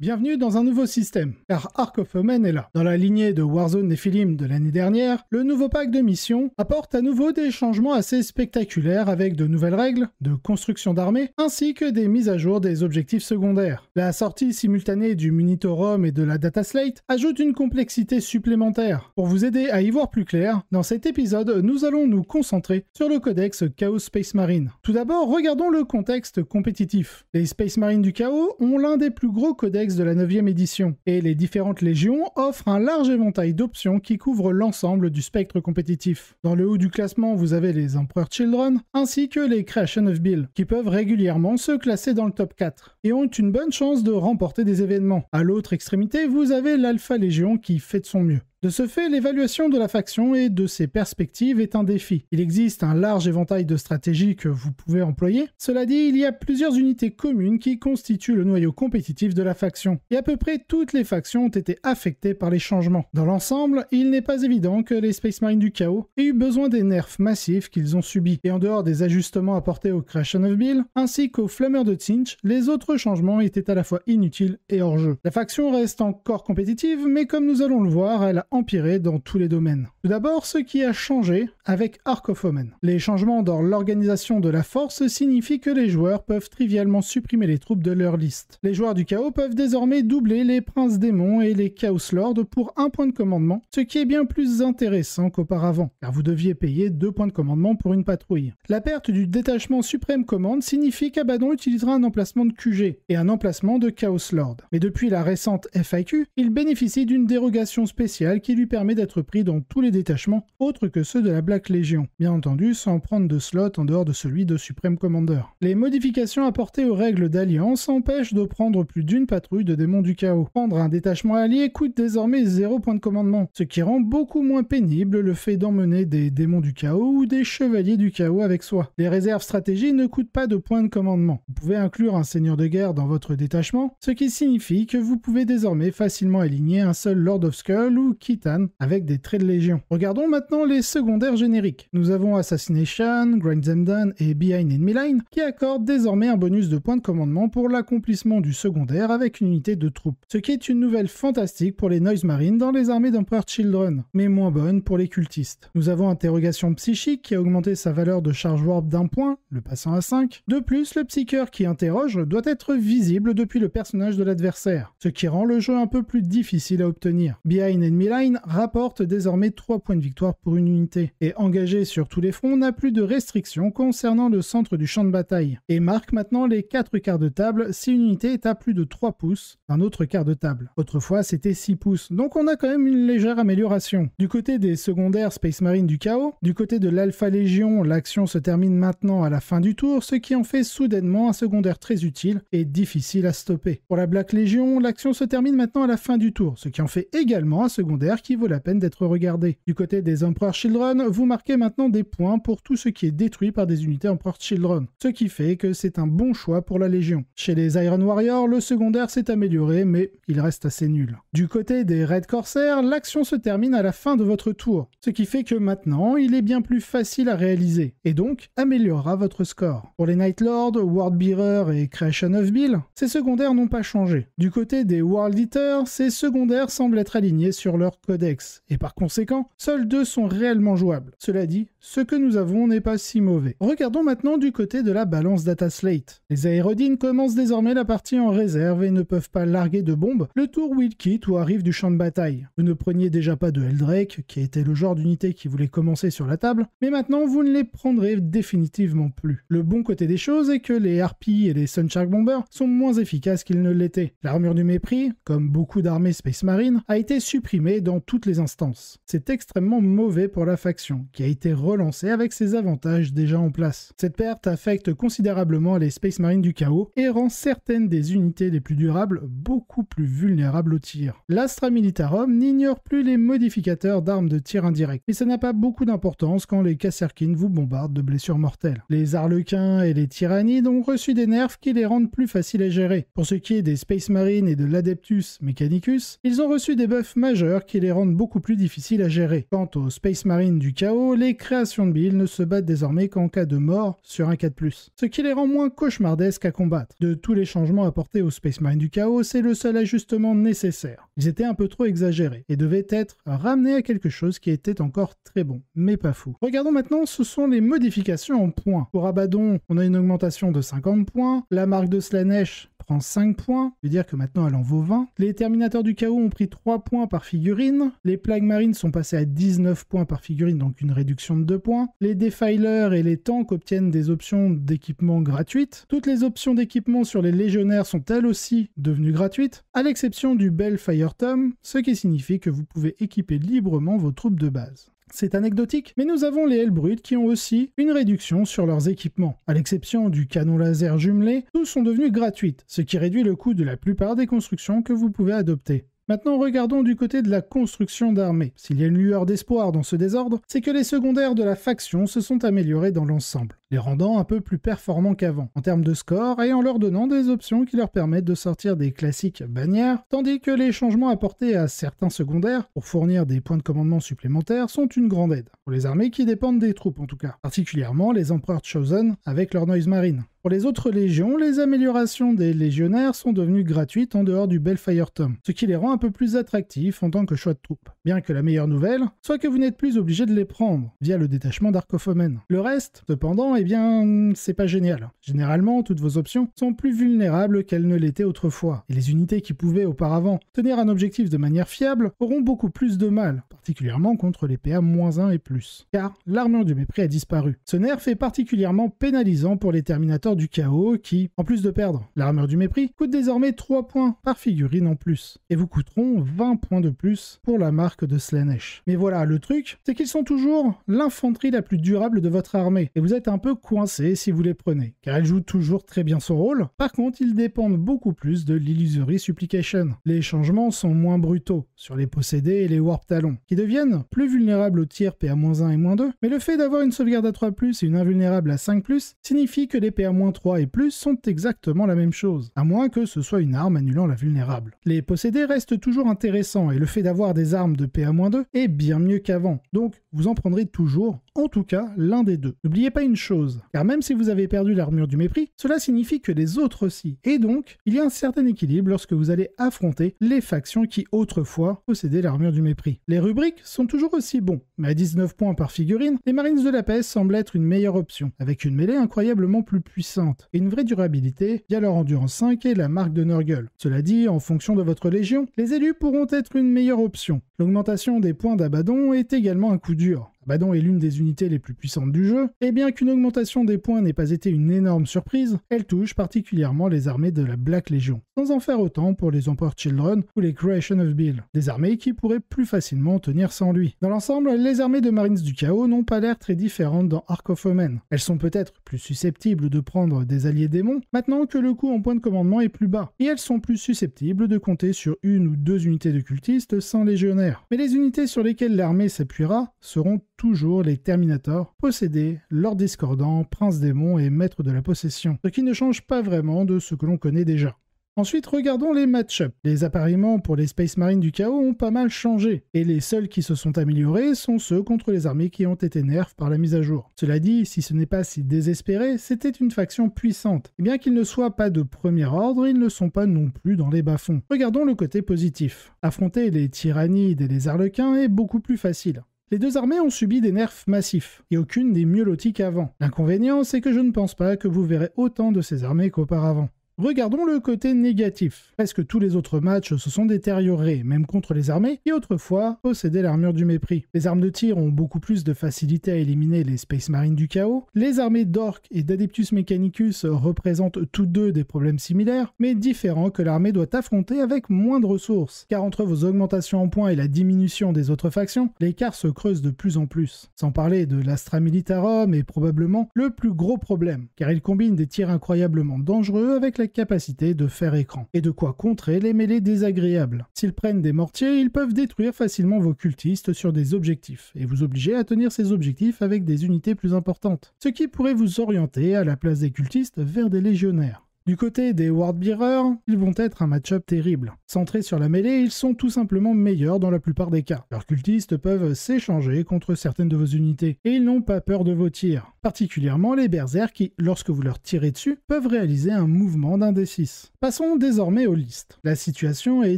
Bienvenue dans un nouveau système, car Ark of Omen est là. Dans la lignée de Warzone Nephilim de l'année dernière, le nouveau pack de missions apporte à nouveau des changements assez spectaculaires avec de nouvelles règles, de construction d'armées, ainsi que des mises à jour des objectifs secondaires. La sortie simultanée du Munitorum et de la Data Slate ajoute une complexité supplémentaire. Pour vous aider à y voir plus clair, dans cet épisode, nous allons nous concentrer sur le codex Chaos Space Marine. Tout d'abord, regardons le contexte compétitif. Les Space Marines du Chaos ont l'un des plus gros codex de la 9e édition, et les différentes légions offrent un large éventail d'options qui couvrent l'ensemble du spectre compétitif. Dans le haut du classement, vous avez les Emperor Children, ainsi que les Creation of Bill, qui peuvent régulièrement se classer dans le top 4, et ont une bonne chance de remporter des événements. À l'autre extrémité, vous avez l'Alpha Légion qui fait de son mieux. De ce fait, l'évaluation de la faction et de ses perspectives est un défi. Il existe un large éventail de stratégies que vous pouvez employer. Cela dit, il y a plusieurs unités communes qui constituent le noyau compétitif de la faction. Et à peu près toutes les factions ont été affectées par les changements. Dans l'ensemble, il n'est pas évident que les Space Marines du Chaos aient eu besoin des nerfs massifs qu'ils ont subis. Et en dehors des ajustements apportés aux Creation of Bill, ainsi qu'aux Flammeurs de Tzeentch, les autres changements étaient à la fois inutiles et hors jeu. La faction reste encore compétitive, mais comme nous allons le voir, elle a empiré dans tous les domaines. Tout d'abord, ce qui a changé avec Ark of Omen. Les changements dans l'organisation de la force signifient que les joueurs peuvent trivialement supprimer les troupes de leur liste. Les joueurs du chaos peuvent désormais doubler les princes démons et les chaos lords pour 1 point de commandement, ce qui est bien plus intéressant qu'auparavant, car vous deviez payer 2 points de commandement pour une patrouille. La perte du détachement suprême commande signifie qu'Abaddon utilisera un emplacement de QG et un emplacement de chaos lord. Mais depuis la récente FAQ, il bénéficie d'une dérogation spéciale qui lui permet d'être pris dans tous les détachements autres que ceux de la Black Legion, bien entendu sans prendre de slot en dehors de celui de Supreme Commander. Les modifications apportées aux règles d'alliance empêchent de prendre plus d'une patrouille de démons du chaos. Prendre un détachement allié coûte désormais 0 point de commandement, ce qui rend beaucoup moins pénible le fait d'emmener des démons du chaos ou des chevaliers du chaos avec soi. Les réserves stratégies ne coûtent pas de points de commandement. Vous pouvez inclure un seigneur de guerre dans votre détachement, ce qui signifie que vous pouvez désormais facilement aligner un seul Lord of Skull ou Khitan avec des traits de légion. Regardons maintenant les secondaires génériques. Nous avons Assassination, Grind Them Down et Behind Enemy Line qui accordent désormais un bonus de points de commandement pour l'accomplissement du secondaire avec une unité de troupes. Ce qui est une nouvelle fantastique pour les Noise Marines dans les armées d'Emperor Children, mais moins bonne pour les cultistes. Nous avons Interrogation Psychique qui a augmenté sa valeur de charge warp d'1 point, le passant à 5. De plus, le psycheur qui interroge doit être visible depuis le personnage de l'adversaire, ce qui rend le jeu un peu plus difficile à obtenir. Behind Enemy Line rapporte désormais 3 points de victoire pour une unité, et engagé sur tous les fronts n'a plus de restrictions concernant le centre du champ de bataille, et marque maintenant les 4 quarts de table si une unité est à plus de 3 pouces d'un autre quart de table. Autrefois c'était 6 pouces, donc on a quand même une légère amélioration. Du côté des secondaires Space Marine du Chaos, du côté de l'Alpha Légion, l'action se termine maintenant à la fin du tour, ce qui en fait soudainement un secondaire très utile et difficile à stopper. Pour la Black Légion, l'action se termine maintenant à la fin du tour, ce qui en fait également un secondaire qui vaut la peine d'être regardé. Du côté des Emperor Children, vous marquez maintenant des points pour tout ce qui est détruit par des unités Emperor Children, ce qui fait que c'est un bon choix pour la Légion. Chez les Iron Warriors, le secondaire s'est amélioré, mais il reste assez nul. Du côté des Red Corsair, l'action se termine à la fin de votre tour, ce qui fait que maintenant, il est bien plus facile à réaliser, et donc améliorera votre score. Pour les Night Lords, World Bearer et Creation of Bill, ces secondaires n'ont pas changé. Du côté des World Eaters, ces secondaires semblent être alignés sur leur codex, et par conséquent, seuls 2 sont réellement jouables. Cela dit, ce que nous avons n'est pas si mauvais. Regardons maintenant du côté de la balance Data Slate. Les Aérodines commencent désormais la partie en réserve et ne peuvent pas larguer de bombes le tour où ils quittent ou arrivent du champ de bataille. Vous ne preniez déjà pas de Heldrake, qui était le genre d'unité qui voulait commencer sur la table, mais maintenant vous ne les prendrez définitivement plus. Le bon côté des choses est que les Harpies et les Sunshark Bombers sont moins efficaces qu'ils ne l'étaient. L'armure du mépris, comme beaucoup d'armées Space Marine, a été supprimée dans toutes les instances. C'est extrêmement mauvais pour la faction, qui a été relancée avec ses avantages déjà en place. Cette perte affecte considérablement les Space Marines du Chaos et rend certaines des unités les plus durables beaucoup plus vulnérables au tir. L'Astra Militarum n'ignore plus les modificateurs d'armes de tir indirect, et ça n'a pas beaucoup d'importance quand les Kasserkins vous bombardent de blessures mortelles. Les Arlequins et les Tyrannides ont reçu des nerfs qui les rendent plus faciles à gérer. Pour ce qui est des Space Marines et de l'Adeptus Mechanicus, ils ont reçu des buffs majeurs qui qui les rendent beaucoup plus difficiles à gérer. Quant aux Space Marines du chaos, les créations de build ne se battent désormais qu'en cas de mort sur un 4+, ce qui les rend moins cauchemardesques à combattre. De tous les changements apportés aux Space Marines du chaos, c'est le seul ajustement nécessaire. Ils étaient un peu trop exagérés et devaient être ramenés à quelque chose qui était encore très bon, mais pas fou. Regardons maintenant, ce sont les modifications en points. Pour Abaddon, on a une augmentation de 50 points, la marque de Slaanesh prend 5 points, je veux dire que maintenant elle en vaut 20. Les Terminateurs du Chaos ont pris 3 points par figurine, les Plague Marines sont passés à 19 points par figurine, donc une réduction de 2 points. Les Defilers et les tanks obtiennent des options d'équipement gratuites. Toutes les options d'équipement sur les légionnaires sont elles aussi devenues gratuites, à l'exception du Bellfire Tome, ce qui signifie que vous pouvez équiper librement vos troupes de base. C'est anecdotique, mais nous avons les Hellbrutes qui ont aussi une réduction sur leurs équipements. À l'exception du canon laser jumelé, tous sont devenus gratuits, ce qui réduit le coût de la plupart des constructions que vous pouvez adopter. Maintenant, regardons du côté de la construction d'armées. S'il y a une lueur d'espoir dans ce désordre, c'est que les secondaires de la faction se sont améliorés dans l'ensemble, les rendant un peu plus performants qu'avant, en termes de score et en leur donnant des options qui leur permettent de sortir des classiques bannières, tandis que les changements apportés à certains secondaires, pour fournir des points de commandement supplémentaires, sont une grande aide, pour les armées qui dépendent des troupes en tout cas, particulièrement les Empereurs Chosen avec leur Noise Marine. Pour les autres légions, les améliorations des légionnaires sont devenues gratuites en dehors du Bellfire Tome, ce qui les rend un peu plus attractifs en tant que choix de troupes. Bien que la meilleure nouvelle soit que vous n'êtes plus obligé de les prendre, via le détachement d'Arcophomène. Le reste, cependant, eh bien, c'est pas génial. Généralement, toutes vos options sont plus vulnérables qu'elles ne l'étaient autrefois, et les unités qui pouvaient auparavant tenir un objectif de manière fiable auront beaucoup plus de mal, particulièrement contre les PA-1 et plus, car l'armure du mépris a disparu. Ce nerf est particulièrement pénalisant pour les Terminateurs du chaos qui, en plus de perdre l'armure du mépris, coûtent désormais 3 points par figurine en plus, et vous coûteront 20 points de plus pour la marque de Slaanesh. Mais voilà, le truc, c'est qu'ils sont toujours l'infanterie la plus durable de votre armée, et vous êtes un peu coincé si vous les prenez, car elle joue toujours très bien son rôle. Par contre, ils dépendent beaucoup plus de l'Illusory Supplication. Les changements sont moins brutaux sur les possédés et les Warp Talons, qui deviennent plus vulnérables aux tirs PA-1 et -2, mais le fait d'avoir une sauvegarde à 3+, et une invulnérable à 5+, signifie que les PA-3 et plus sont exactement la même chose, à moins que ce soit une arme annulant la vulnérable. Les possédés restent toujours intéressants, et le fait d'avoir des armes de PA-2 est bien mieux qu'avant, donc vous en prendrez toujours, en tout cas l'un des deux. N'oubliez pas une chose, car même si vous avez perdu l'armure du mépris, cela signifie que les autres aussi, et donc il y a un certain équilibre lorsque vous allez affronter les factions qui autrefois possédaient l'armure du mépris. Les rubriques sont toujours aussi bons, mais à 19 points par figurine, les Marines de la Paix semblent être une meilleure option, avec une mêlée incroyablement plus puissante, et une vraie durabilité via leur endurance 5 et la marque de Nurgle. Cela dit, en fonction de votre légion, les élus pourront être une meilleure option. L'augmentation des points d'Abaddon est également un coup dur. Abaddon est l'une des unités les plus puissantes du jeu, et bien qu'une augmentation des points n'ait pas été une énorme surprise, elle touche particulièrement les armées de la Black Legion, sans en faire autant pour les Emperor Children ou les Creation of Bill, des armées qui pourraient plus facilement tenir sans lui. Dans l'ensemble, les armées de Marines du Chaos n'ont pas l'air très différentes dans Ark of Omen. Elles sont peut-être plus susceptibles de prendre des alliés démons, maintenant que le coût en points de commandement est plus bas, et elles sont plus susceptibles de compter sur une ou deux unités de cultistes sans légionnaires. Mais les unités sur lesquelles l'armée s'appuiera seront toujours les Terminators, possédés, Lord Discordant, Prince Démon et Maître de la Possession, ce qui ne change pas vraiment de ce que l'on connaît déjà. Ensuite, regardons les match-up. Les appariements pour les Space Marines du Chaos ont pas mal changé, et les seuls qui se sont améliorés sont ceux contre les armées qui ont été nerfs par la mise à jour. Cela dit, si ce n'est pas si désespéré, c'était une faction puissante. Et bien qu'ils ne soient pas de premier ordre, ils ne sont pas non plus dans les bas-fonds. Regardons le côté positif. Affronter les Tyrannides et les Arlequins est beaucoup plus facile. Les deux armées ont subi des nerfs massifs, et aucune n'est mieux lotie qu'avant. L'inconvénient, c'est que je ne pense pas que vous verrez autant de ces armées qu'auparavant. Regardons le côté négatif. Presque tous les autres matchs se sont détériorés, même contre les armées qui autrefois possédaient l'armure du mépris. Les armes de tir ont beaucoup plus de facilité à éliminer les Space Marines du Chaos. Les armées d'Orc et d'Adeptus Mechanicus représentent toutes deux des problèmes similaires, mais différents que l'armée doit affronter avec moins de ressources. Car entre vos augmentations en points et la diminution des autres factions, l'écart se creuse de plus en plus. Sans parler de l'Astra Militarum est probablement le plus gros problème, car il combine des tirs incroyablement dangereux avec la capacité de faire écran, et de quoi contrer les mêlées désagréables. S'ils prennent des mortiers, ils peuvent détruire facilement vos cultistes sur des objectifs, et vous obliger à tenir ces objectifs avec des unités plus importantes, ce qui pourrait vous orienter à la place des cultistes vers des légionnaires. Du côté des Wardbearers, ils vont être un match-up terrible. Centrés sur la mêlée, ils sont tout simplement meilleurs dans la plupart des cas. Leurs cultistes peuvent s'échanger contre certaines de vos unités, et ils n'ont pas peur de vos tirs. Particulièrement les berserkers qui, lorsque vous leur tirez dessus, peuvent réaliser un mouvement d'un D6. Passons désormais aux listes. La situation est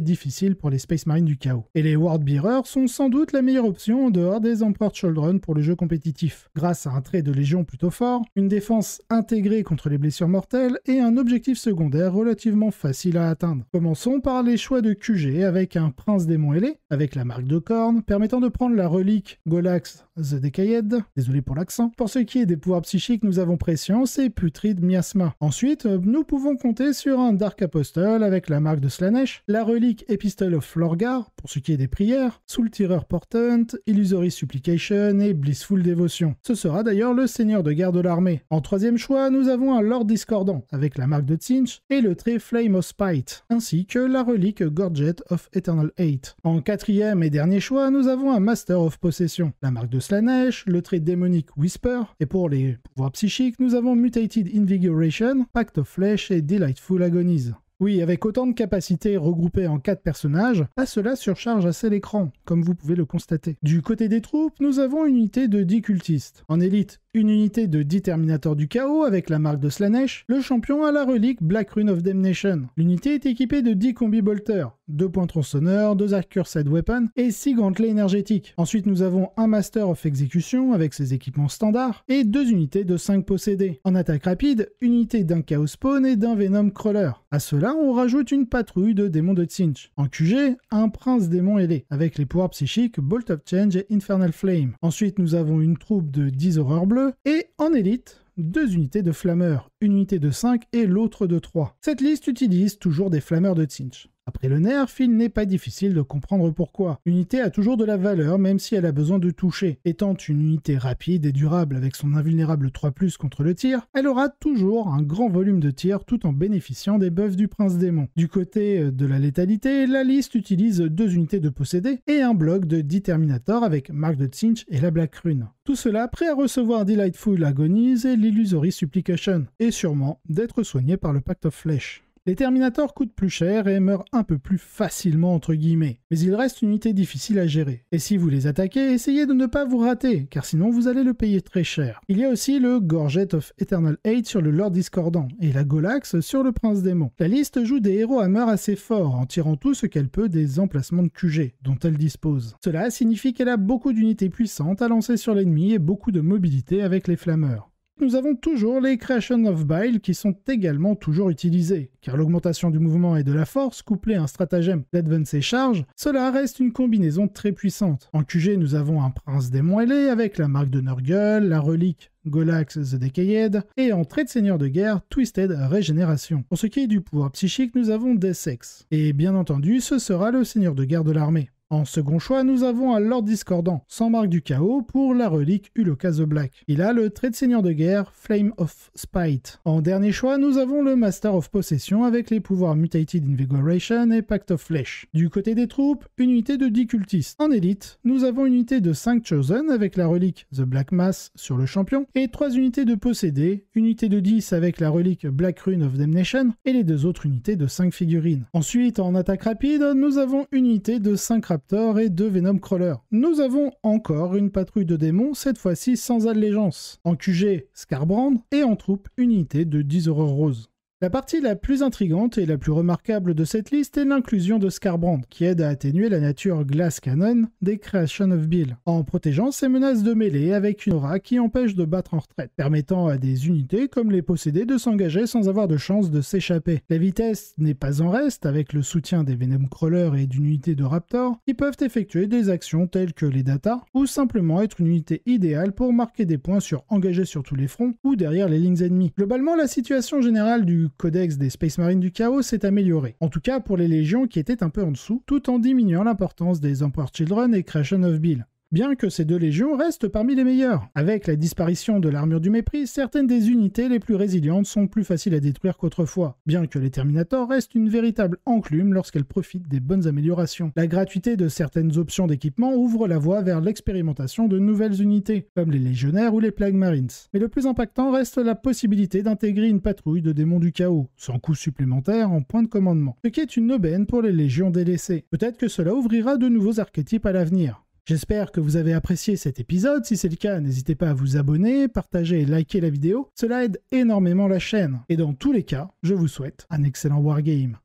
difficile pour les Space Marines du chaos, et les Wardbearers sont sans doute la meilleure option en dehors des Emperor Children pour le jeu compétitif. Grâce à un trait de légion plutôt fort, une défense intégrée contre les blessures mortelles et un objectif secondaire relativement facile à atteindre. Commençons par les choix de QG avec un prince démon ailé, avec la marque de corne, permettant de prendre la relique Golax the Decayed, désolé pour l'accent. Pour ce qui est des pouvoirs psychiques, nous avons Prescience et Putride Miasma. Ensuite, nous pouvons compter sur un Dark Apostle avec la marque de Slaanesh, la relique Epistle of Lorgar, pour ce qui est des prières, Soul Tireur Portent, Illusory Supplication et Blissful Devotion. Ce sera d'ailleurs le seigneur de guerre de l'armée. En troisième choix, nous avons un Lord Discordant, avec la marque de Tzinch et le trait Flame of Spite, ainsi que la relique Gorget of Eternal Hate. En quatrième et dernier choix, nous avons un Master of Possession, la marque de Slaanesh, le trait démonique Whisper, et pour les pouvoirs psychiques, nous avons Mutated Invigoration, Pact of Flesh et Delightful Agonies. Oui, avec autant de capacités regroupées en 4 personnages, cela surcharge assez l'écran, comme vous pouvez le constater. Du côté des troupes, nous avons une unité de 10 cultistes. En élite, une unité de 10 Terminators du Chaos avec la marque de Slaanesh, le champion a la relique Black Rune of Damnation. L'unité est équipée de 10 combi-bolters, 2 points tronçonneurs, 2 accursed weapons et 6 gantelets énergétiques. Ensuite, nous avons un Master of Execution avec ses équipements standards et 2 unités de 5 possédés. En attaque rapide, une unité d'un Chaos Spawn et d'un Venom Crawler. À cela, on rajoute une patrouille de démons de Tzinch. En QG, un prince démon ailé, avec les pouvoirs psychiques Bolt of Change et Infernal Flame. Ensuite, nous avons une troupe de 10 horreurs bleues, et en élite, 2 unités de flammeurs, une unité de 5 et l'autre de 3. Cette liste utilise toujours des flammeurs de Tzinch. Après le nerf, il n'est pas difficile de comprendre pourquoi. L'unité a toujours de la valeur même si elle a besoin de toucher. Étant une unité rapide et durable avec son invulnérable 3+, contre le tir, elle aura toujours un grand volume de tir tout en bénéficiant des buffs du prince démon. Du côté de la létalité, la liste utilise 2 unités de possédés et un bloc de 10 Terminators avec marque de Tzinch et la Black Rune. Tout cela prêt à recevoir Delightful Agonies et l'Illusory Supplication, et sûrement d'être soigné par le Pact of Flesh. Les Terminators coûtent plus cher et meurent un peu plus facilement entre guillemets, mais ils restent une unité difficile à gérer. Et si vous les attaquez, essayez de ne pas vous rater, car sinon vous allez le payer très cher. Il y a aussi le Gorget of Eternal Hate sur le Lord Discordant, et la Golax sur le Prince Démon. La liste joue des héros à meurs assez forts, en tirant tout ce qu'elle peut des emplacements de QG, dont elle dispose. Cela signifie qu'elle a beaucoup d'unités puissantes à lancer sur l'ennemi et beaucoup de mobilité avec les flammeurs. Nous avons toujours les Creation of Bile qui sont également toujours utilisés, car l'augmentation du mouvement et de la force, couplée à un stratagème d'Advanced Charge, cela reste une combinaison très puissante. En QG, nous avons un Prince Démon ailé avec la marque de Nurgle, la relique Golax the Decayed, et en trait de seigneur de guerre, Twisted Régénération. Pour ce qui est du pouvoir psychique, nous avons Death Ex. Et bien entendu, ce sera le seigneur de guerre de l'armée. En second choix, nous avons un Lord Discordant, sans marque du chaos, pour la relique Uloka the Black. Il a le trait de seigneur de guerre, Flame of Spite. En dernier choix, nous avons le Master of Possession avec les pouvoirs Mutated Invigoration et Pact of Flesh. Du côté des troupes, une unité de 10 cultistes. En élite, nous avons une unité de 5 Chosen avec la relique The Black Mass sur le champion, et 3 unités de possédés, une unité de 10 avec la relique Black Rune of Damnation, et les 2 autres unités de 5 figurines. Ensuite, en attaque rapide, nous avons une unité de 5 Raptor et 2 Venom Crawler. Nous avons encore une patrouille de démons, cette fois-ci sans allégeance. En QG, Scarbrand, et en troupe, une unité de 10 Horreurs Roses. La partie la plus intrigante et la plus remarquable de cette liste est l'inclusion de Scarbrand, qui aide à atténuer la nature Glass Cannon des Creation of Bile, en protégeant ses menaces de mêlée avec une aura qui empêche de battre en retraite, permettant à des unités comme les possédés de s'engager sans avoir de chance de s'échapper. La vitesse n'est pas en reste avec le soutien des Venom Crawlers et d'une unité de Raptor, qui peuvent effectuer des actions telles que les data, ou simplement être une unité idéale pour marquer des points sur engagés sur tous les fronts ou derrière les lignes ennemies. Globalement, la situation générale du codex des Space Marines du Chaos s'est améliorée, en tout cas pour les légions qui étaient un peu en dessous, tout en diminuant l'importance des Emperor Children et Creation of Bile. bien que ces deux légions restent parmi les meilleures. Avec la disparition de l'armure du mépris, certaines des unités les plus résilientes sont plus faciles à détruire qu'autrefois, bien que les Terminators restent une véritable enclume lorsqu'elles profitent des bonnes améliorations. La gratuité de certaines options d'équipement ouvre la voie vers l'expérimentation de nouvelles unités, comme les Légionnaires ou les Plague Marines. Mais le plus impactant reste la possibilité d'intégrer une patrouille de démons du chaos, sans coût supplémentaire en point de commandement, ce qui est une aubaine pour les légions délaissées. Peut-être que cela ouvrira de nouveaux archétypes à l'avenir. J'espère que vous avez apprécié cet épisode. Si c'est le cas, n'hésitez pas à vous abonner, partager et liker la vidéo. Cela aide énormément la chaîne. Et dans tous les cas, je vous souhaite un excellent wargame.